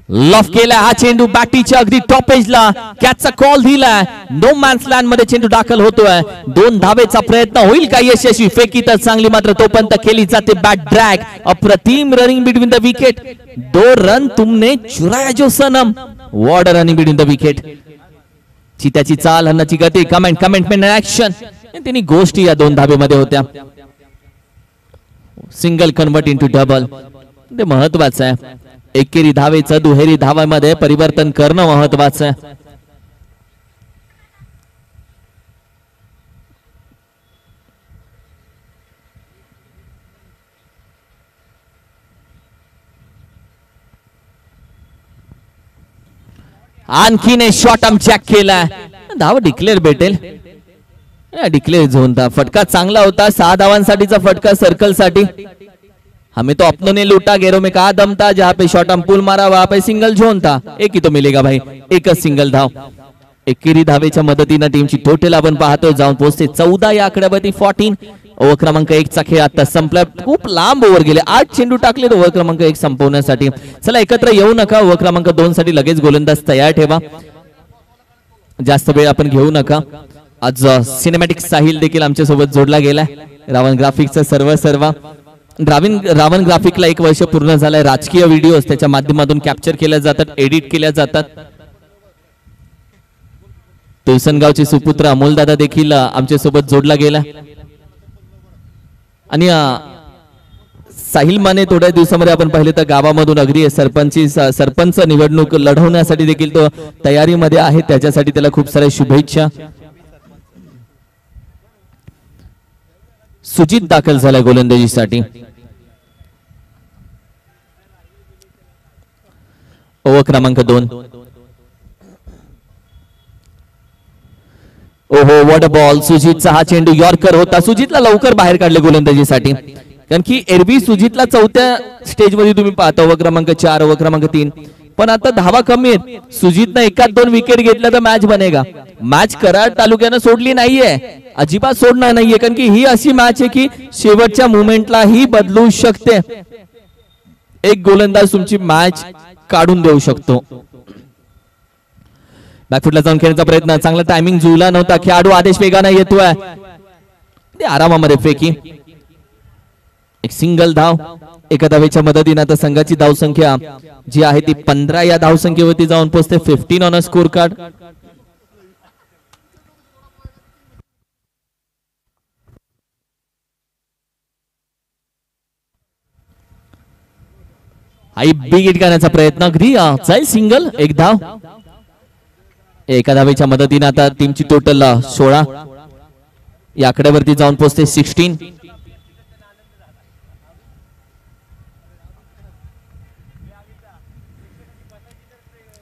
लॉफ केला हा चेंडू बॅटीच्या अगदी टॉप एजला. कॅचचा कॉल दिलाय. नो मॅन्स लँड मध्ये चेंडू दाखल होतोय. 2 धावेचा प्रयत्न होईल का यशस्वी? फेकी तर चांगली मात्र तोपर्यंत केली जाते बॅट ड्रॅग. अप्रतिम running between the wicket. 2 run तुमने चुराया जो सनम. What running between the wicket. चित्याची चाल, हन्नाची गती, कमेंट में ऍक्शन, त्यांनी गोष्टी या 2 धावेमध्ये होत्या. सिंगल कन्वर्ट इंटू डबल, ते महत्वाचं आहे. एकेरी धावेचं दुहेरी धावामध्ये परिवर्तन करणं महत्वाचं आहे. आणखीन एक शॉट जॅक केला. धाव डिक्लेअर भेटेल. डिक्लेअर झोन था. फटका चांगला होता. 6 धावांसाठीचा फटका सर्कल साठी. हमें तो अपनों ने लूटा, गैरों में कहा दम था. जहां पे शॉट हम पुल मारा वहां पे सिंगल झोन था. एक ही तो मिलेगा भाई, एकच सिंगल धाव. एकेरी धावेच्या मदतीनं टीमची टोटल आपण पाहतो जाऊन पोहोचते 14 या आकड्यावरती 14. ओव्हर क्रमांक 1 चा खेळ आता संपला. खूप लांब ओव्हर गेले. 8 चेंडू टाकले ओव्हर क्रमांक 1 संपवण्यासाठी. चला एकत्र येऊ नका. ओव्हर क्रमांक 2 साठी लगेच गोलंदाज तयार ठेवा. जास्त वेळ आपण घेऊ नका. आज सिनेमॅटिक साहिल देखील आमच्या सोबत जोडला गेलाय. रावण ग्राफिक्सचा सर्व रावण ग्राफिकला 1 वर्ष पूर्ण झालंय. राजकीय व्हिडिओज त्याच्या माध्यमातून कॅप्चर केल्या जातात, एडिट केल्या जातात. तुळसनगावचे सुपुत्र अमोल दादा देखील आमच्या सोबत जोडला गेला. आणि साहिल माने थोड्या दिवसामध्ये आपण पाहिले तर गावामधून अगदी सरपंच निवडणूक लढवण्यासाठी देखील तो तयारीमध्ये आहे. त्याच्यासाठी त्याला खूप साऱ्या शुभेच्छा. सुजित दाखल झाला गोलंदाजीसाठी. ओव्हर क्रमांक 2. ओहो व्हॉट अ बॉल. सुजितचा हा चेंडू यॉर्कर होता. सुजितला लवकर बाहेर काढले गोलंदाजीसाठी. कारण की एरवी सुजितला 4थ्या स्टेज मध्ये तुम्ही पाहता ओव्हर क्रमांक 4, ओव्हर क्रमांक 3. पण आता धावा कमी आहेत. सुजितनं 1-2 विकेट घेतल्या तर मॅच बनेगा. मॅच कराड तालुक्यानं सोडली नाहीये, अजिबात सोडणार नाहीये. कारण की ही अशी मॅच आहे की शेवटच्या मुमेंटला ही बदलू शकते. एक गोलंदाज तुमची मॅच काढून देऊ शकतो. बॅकफुटला जाऊन खेळण्याचा प्रयत्न, चांगला टायमिंग जुळला नव्हता. खेळाडू आदेश वेगाने येतोय. ते आरामामध्ये फेकी. एक सिंगल धाव. एका धावेच्या मदतीने आता संघाची धावसंख्या जी आहे ती 15 या धावसंख्येवरती जाऊन पोहोचते. 15 on a score card. I big hit करण्याचा प्रयत्न, अगदी जाईल सिंगल. 1 धाव. एका धावेच्या मदतीने आता टीमची टोटल 16 या आकड्यावरती जाऊन पोहोचते. 16.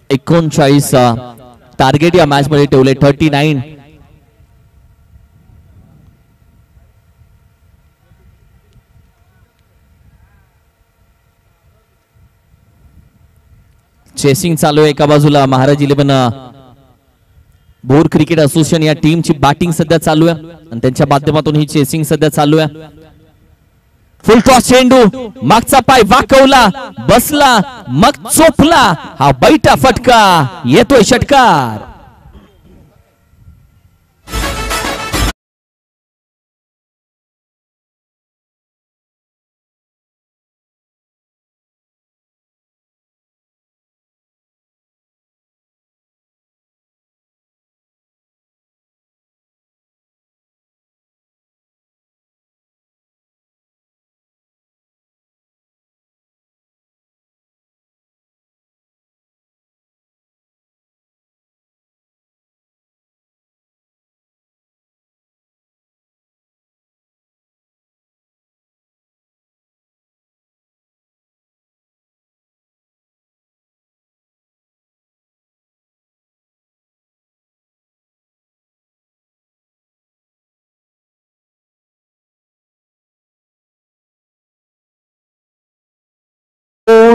एकोणचाळीस टार्गेट या मॅच मध्ये ठेवले. 39. चेसिंग चालू आहे. एका बाजूला महाराज 11 बोर क्रिकेट असोसिएशन या टीमची बॅटिंग सध्या चालू आहे आणि त्यांच्या माध्यमातून ही चेसिंग सध्या चालू आहे. फुल टॉस चेंडू, मागचा पाय वाकवला, बसला, मग चोपला. हा बैठा फटका, येतोय षटकार.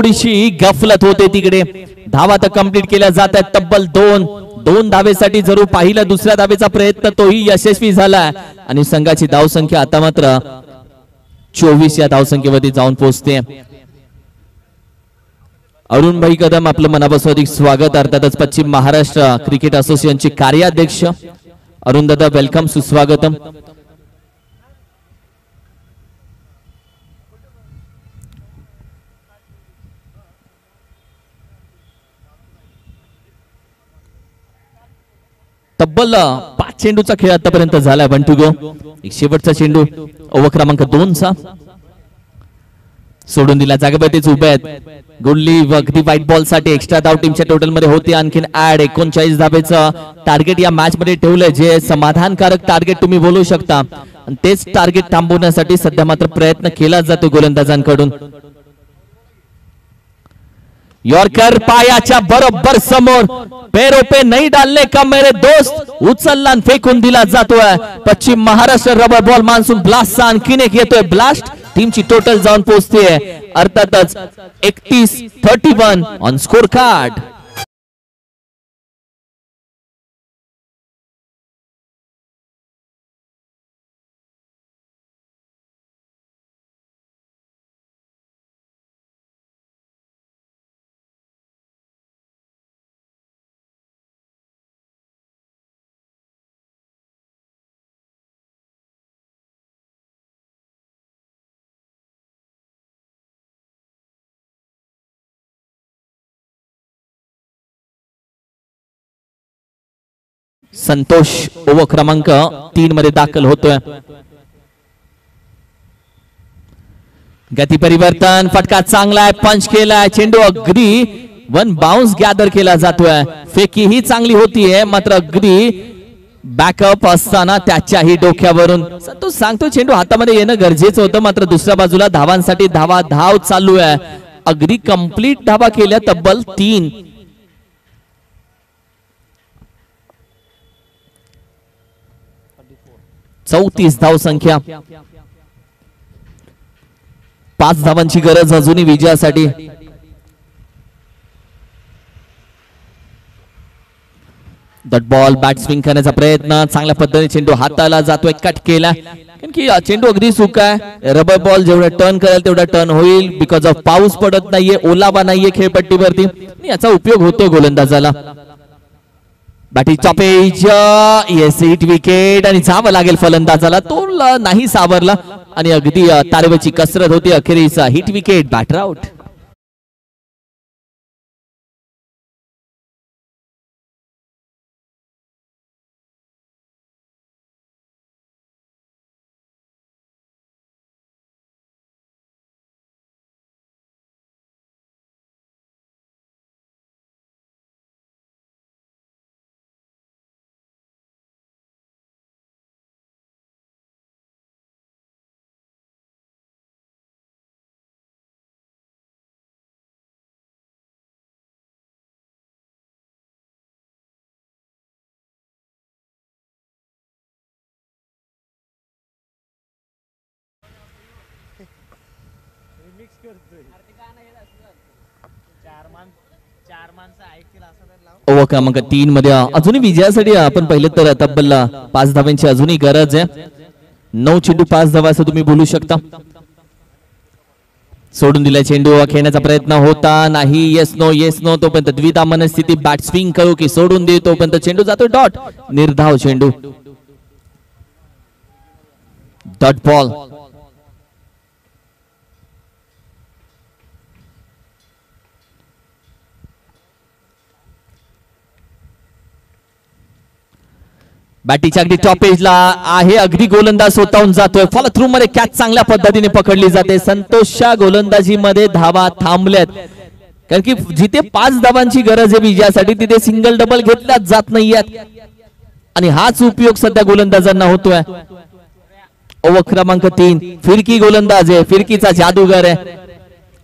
थोडीशी गफलत होते तिकडे. धावा तर कंप्लीट केल्या जात आहेत तब्बल 2 धावेसाठी जरूर पाहिलं. दुसऱ्या धावेचा प्रयत्न तोही यशस्वी झाला आणि संघाची धावसंख्या आता मात्र 24 या धावसंख्येवरती जाऊन पोहोचते. अरुण भाई कदम आपलं मनापासून अधिक स्वागत. अर्थातच पश्चिम महाराष्ट्र क्रिकेट असोसिएशनचे कार्याध्यक्ष अरुण दादा, वेलकम, सुस्वागतम. तब्बल 5 चेंडूचा खेळ आतापर्यंत झालाय. 1 to go. एक शेवटचा चेंडू ओव्हर क्रमांक 2 चा सोडून दिला. जागेवरतीच उभे आहेत. गुडली अगदी व्हाईट बॉल साठी एक्स्ट्रा धाव टीमच्या टोटल मध्ये होते. आणखीन ऍड 39 धावेचं टार्गेट या मॅच मध्ये ठेवलंय, जे समाधानकारक टार्गेट तुम्ही बोलू शकता. आणि तेच टार्गेट थांबवण्यासाठी सध्या मात्र प्रयत्न केला जातो गोलंदाजांकडून. यॉर्कर पायाच्या बरोबर समोर, पैरों पे नहीं डालने का मेरे दोस्त, उचलला आणि फेकून दिला जातोय. पश्चिम महाराष्ट्र रबर बॉल मान्सून ब्लास्टचा आणखीन एक येतोय ब्लास्ट. टीमची टोटल जाऊन पोहोचते अर्थातच 31-31 on score card. Santosh over क्रमांक 3 मध्ये दाखल होतोय. गती परिवर्तन, फटका चांगला आहे, पंच केलाय, चेंडू अगदी 1 बाउन्स गॅदर केला जातोय. फेकी ही चांगली होतीये, मात्र अगदी बॅकअप असताना त्याच्याही डोक्यावरून संतोष सांगतो चेंडू हातामध्ये येणं गरजेचं होतं. मात्र दुसऱ्या बाजूला धावांसाठी धाव चालू आहे. अगदी कंप्लीट धावा केल्या तब्बल 3. 34 धाव संख्या. 5 धावांची गरज अजूनही विजयासाठी. डॉट बॉल, बॅट स्विंग करण्याचा प्रयत्न, चांगल्या पद्धतीने चेंडू हाताला जातोय, कट केला. कारण की चेंडू अगदी सुका आहे. रबर बॉल जेवढा टर्न करेल तेवढा टर्न होईल. बिकॉज ऑफ पाऊस पडत नाहीये, ओलावा नाहीये खेळपट्टीवरती, याचा उपयोग होतोय गोलंदाजाला. Batting stoppage, yes, hit wicket आणि जावं लागेल फलंदाजाला. तो नाही सावरला आणि अगदी तारेवरची कसरत होती. अखेरीस hit wicket, batter out. Over क्रमांक 3 मध्ये अजूनही विजयासाठी आपण पहिले तर तब्बल 5 धावांची अजूनही गरज आहे. 9 चेंडू 5 धावा असं तुम्ही बोलू शकता. सोडून दिला चेंडू, खेळण्याचा प्रयत्न होता नाही. येस नो तोपर्यंत द्विधा मनस्थिती. बॅट स्विंग करू की सोडून दे, तोपर्यंत चेंडू जातो डॉट. निर्धाव चेंडू, डॉट बॉल. बॅटीच्या अगदी टॉप एजला आहे, अगदी गोलंदाज स्वतःहून जातोय. फॉलो थ्रू मध्ये कॅच चांगल्या पद्धतीने पकडली जाते. संतोषच्या गोलंदाजीमध्ये धावा थांबल्यात, कारण की जिथे 5 धावांची गरज आहे विजयासाठी तिथे सिंगल डबल घेतल्याच जात नाहीयेत आणि हाच उपयोग सध्या गोलंदाजांना होतोय. ओव्हर क्रमांक 3, फिरकी गोलंदाज आहे, फिरकीचा जादूगर आहे.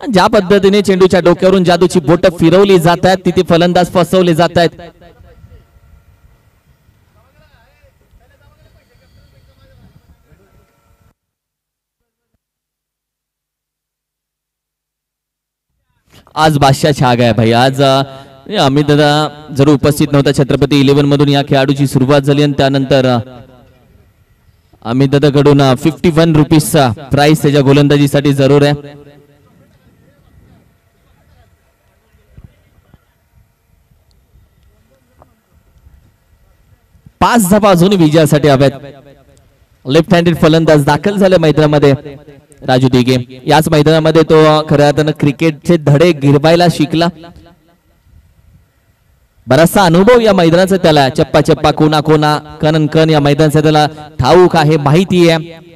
ज्या पद्धतीने चेंडूच्या डोक्यावरून जादूची बोट फिरवली जात आहेत तिथे फलंदाज फसवले जात आहेत. आज बादशाह छा गया भाई. आज अमित दादा जरूर उपस्थित नव्हता. छत्रपती 11 मधून या खेळाडूची सुरुवात झाली आणि त्यानंतर अमित दादा कडून 51 रुपीजचा प्राइस त्याच्या गोलंदाजीसाठी जरूर आहे. पाच धावा अजून विजयासाठी हव्यात. लेफ्ट हँडेड फलंदाज दाखल झाले मैदानामध्ये राजू दिघे. याच मैदानामध्ये तो खऱ्या अर्थानं क्रिकेटचे धडे गिरवायला शिकला. बराचसा अनुभव या मैदानाचा त्याला. चप्पा चप्पा कोना कोना कन कन या मैदानाचा त्याला ठाऊक आहे, माहिती आहे.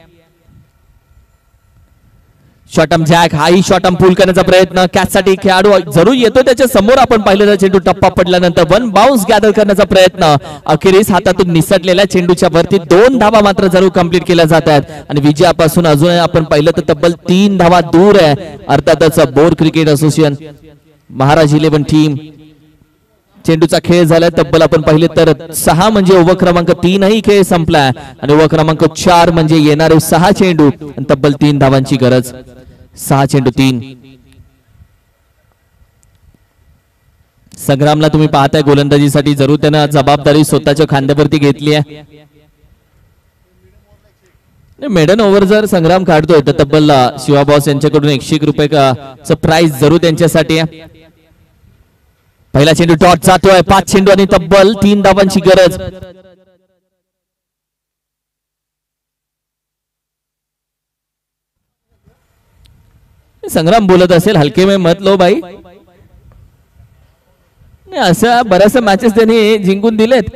शॉटम जॅक हाही शॉटम पूल करण्याचा प्रयत्न. कॅच साठी खेळाडू जरूर येतो त्याच्या समोर. आपण पाहिलेला चेंडू टप्पा पडल्यानंतर वन बाउन्स गॅदर करण्याचा प्रयत्न. अखेरीस हातातून निसटलेल्या चेंडूच्या वरती 2 धावा मात्र जरूर कंप्लीट केल्या जात आहेत आणि विजयापासून अजून आपण पाहिलं तर तब्बल 3 धावा दूर आहे. अर्थातच बोर क्रिकेट असोसिएशन महाराज 11 टीम. चेंडूचा खेळ झालाय तब्बल आपण पाहिले तर 6 म्हणजे ओव्हर क्रमांक 3 ही खेळ संपलाय आणि ओव्हर क्रमांक 4 म्हणजे येणारे 6 चेंडू आणि तब्बल 3 धावांची गरज. 6 चेंडू 3. संग्रामला तुम्ही पाहताय गोलंदाजीसाठी जरूर त्यानं जबाबदारी स्वतःच्या खांद्यावरती घेतली आहे. मेडन ओव्हर जर संग्राम काढतोय तर तब्बल शिवा बॉस यांच्याकडून 101 रुपयाचं प्राइस जरूर त्यांच्यासाठी आहे. पहिला चेंडू डॉट जातोय. 5 चेंडू आणि तब्बल 3 धावांची गरज. संग्राम बोलत असेल हलके में मत लो भाई. अशा बऱ्याचशा मॅचेस त्यांनी जिंकून दिलेत.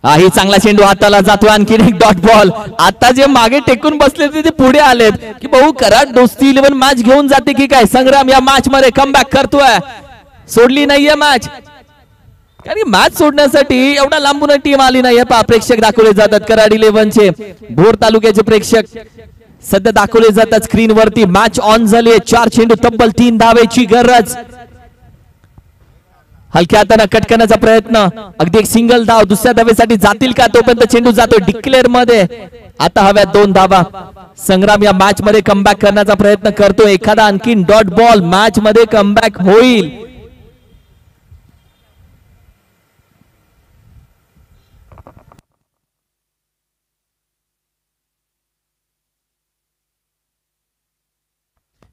ही चांगला चेंडू हाताला जातोय. आणखी एक डॉट बॉल. आता जे मागे टेकून बसले ते पुढे आलेत की भाऊ कराड दोस्ती 11 मॅच घेऊन जाते की काय. संग्राम या मॅच मध्ये कमबॅक करतोय. सोडली नाहीये मॅच. कारण मॅच सोडण्यासाठी एवढा लांबून टीम आली नाहीये. प्रेक्षक दाखवले जातात कराड 11 चे भोर तालुक्याचे प्रेक्षक सध्या दाखवले जातात स्क्रीन वरती. मॅच ऑन झाली आहे. 4 चेंडू तब्बल 3 धावेची गरज. हलक्या हाताने कट करण्याचा प्रयत्न. अगदी एक सिंगल धाव दुसऱ्या धावेसाठी जातील का तोपर्यंत चेंडू जातोय डिक्लेअर मध्ये. आता हव्यात 2 धावा. संग्राम या मॅच मध्ये कमबॅक करण्याचा प्रयत्न करतो. एखादा आणखी डॉट बॉल मॅच मध्ये कमबॅक होईल.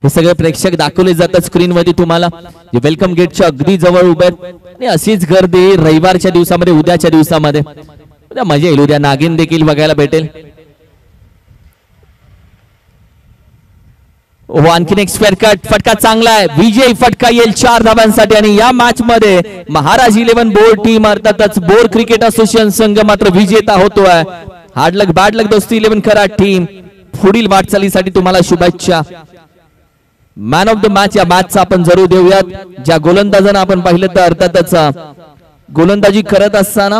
हे सगळे प्रेक्षक दाखवले जातात स्क्रीन वरती तुम्हाला. वेलकम गेटच्या अगदी जवळ उभे आहेत आणि अशीच गर्दी रविवारच्या दिवसामध्ये उद्याच्या दिवसामध्ये उद्या मजा येईल. उद्या नागिन देखील बघायला भेटेल. आणखीन एक स्क्वेअर कट. फटका चांगला आहे. विजयी फटका येईल 4 धावांसाठी आणि या मॅच मध्ये महाराज 11 बोर्ड टीम अर्थातच बोर क्रिकेट असोसिएशन संघ मात्र विजेता होतोय. हार्ड लक बॅड लक दोस्ती 11 कराड टीम. पुढील वाटचालीसाठी तुम्हाला शुभेच्छा. मॅन ऑफ द मॅच या मॅचचा आपण जरूर देऊयात. ज्या गोलंदाजांना आपण पाहिलं तर अर्थातच गोलंदाजी करत असताना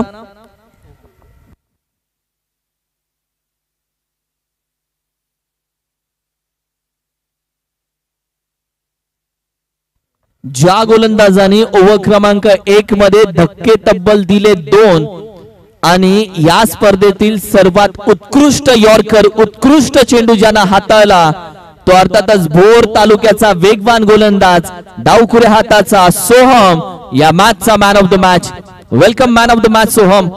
ज्या गोलंदाजांनी ओव्हर क्रमांक 1 मध्ये धक्के तब्बल दिले 2 आणि या स्पर्धेतील सर्वात उत्कृष्ट यॉर्कर उत्कृष्ट चेंडू ज्यांना हाताळला तो अर्थातच भोर तालुक्याचा वेगवान गोलंदाज डावखुऱ्या हाताचा सोहम या मॅचचा man of the match. Welcome man of the match Soham.